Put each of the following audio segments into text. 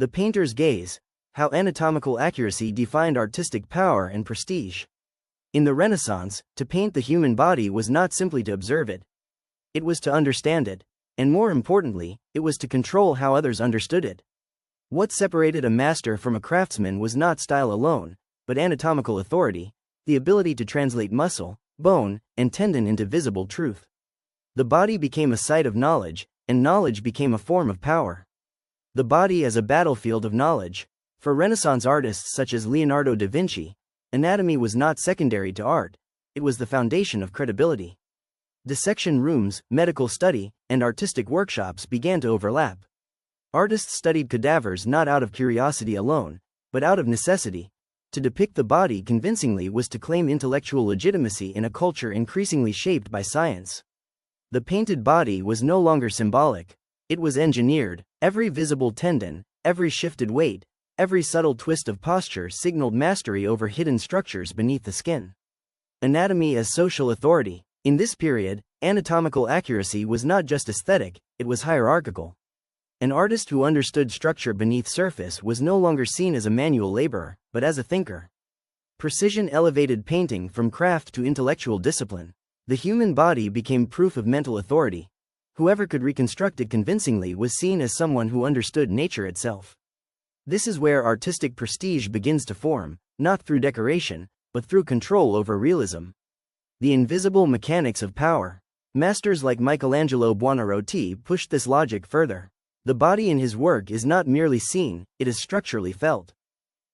The painter's gaze, how anatomical accuracy defined artistic power and prestige. In the Renaissance, to paint the human body was not simply to observe it. It was to understand it, and more importantly, it was to control how others understood it. What separated a master from a craftsman was not style alone, but anatomical authority, the ability to translate muscle, bone, and tendon into visible truth. The body became a site of knowledge, and knowledge became a form of power. The body as a battlefield of knowledge. For Renaissance artists such as Leonardo da Vinci, anatomy was not secondary to art, it was the foundation of credibility. Dissection rooms, medical study, and artistic workshops began to overlap. Artists studied cadavers not out of curiosity alone, but out of necessity. To depict the body convincingly was to claim intellectual legitimacy in a culture increasingly shaped by science. The painted body was no longer symbolic, it was engineered. Every visible tendon, every shifted weight, every subtle twist of posture signaled mastery over hidden structures beneath the skin. Anatomy as social authority. In this period, anatomical accuracy was not just aesthetic, it was hierarchical. An artist who understood structure beneath surface was no longer seen as a manual laborer, but as a thinker. Precision elevated painting from craft to intellectual discipline. The human body became proof of mental authority. Whoever could reconstruct it convincingly was seen as someone who understood nature itself. This is where artistic prestige begins to form, not through decoration, but through control over realism. The invisible mechanics of power. Masters like Michelangelo Buonarroti pushed this logic further. The body in his work is not merely seen, it is structurally felt.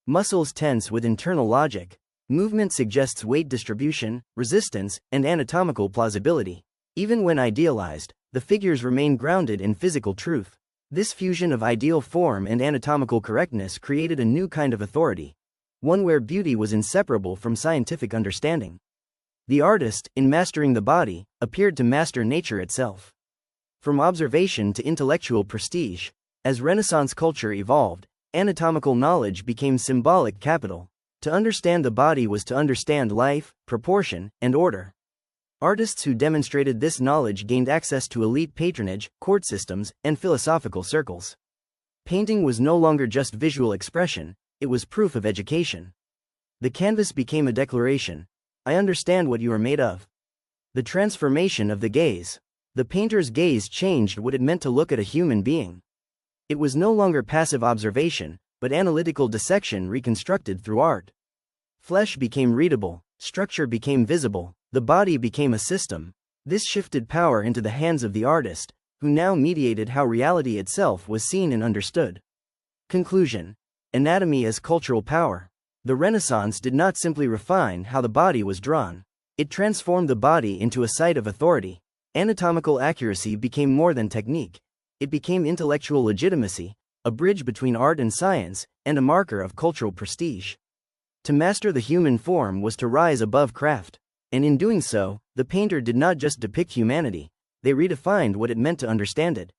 Muscles tense with internal logic. Movement suggests weight distribution, resistance, and anatomical plausibility. Even when idealized, the figures remain grounded in physical truth. This fusion of ideal form and anatomical correctness created a new kind of authority, one where beauty was inseparable from scientific understanding. The artist, in mastering the body, appeared to master nature itself. From observation to intellectual prestige, as Renaissance culture evolved, anatomical knowledge became symbolic capital. To understand the body was to understand life, proportion, and order. Artists who demonstrated this knowledge gained access to elite patronage, court systems, and philosophical circles. Painting was no longer just visual expression, it was proof of education. The canvas became a declaration. I understand what you are made of. The transformation of the gaze. The painter's gaze changed what it meant to look at a human being. It was no longer passive observation, but analytical dissection reconstructed through art. Flesh became readable, structure became visible, the body became a system. This shifted power into the hands of the artist, who now mediated how reality itself was seen and understood. Conclusion. Anatomy as cultural power. The Renaissance did not simply refine how the body was drawn. It transformed the body into a site of authority. Anatomical accuracy became more than technique. It became intellectual legitimacy, a bridge between art and science, and a marker of cultural prestige. To master the human form was to rise above craft. And in doing so, the painter did not just depict humanity, they redefined what it meant to understand it.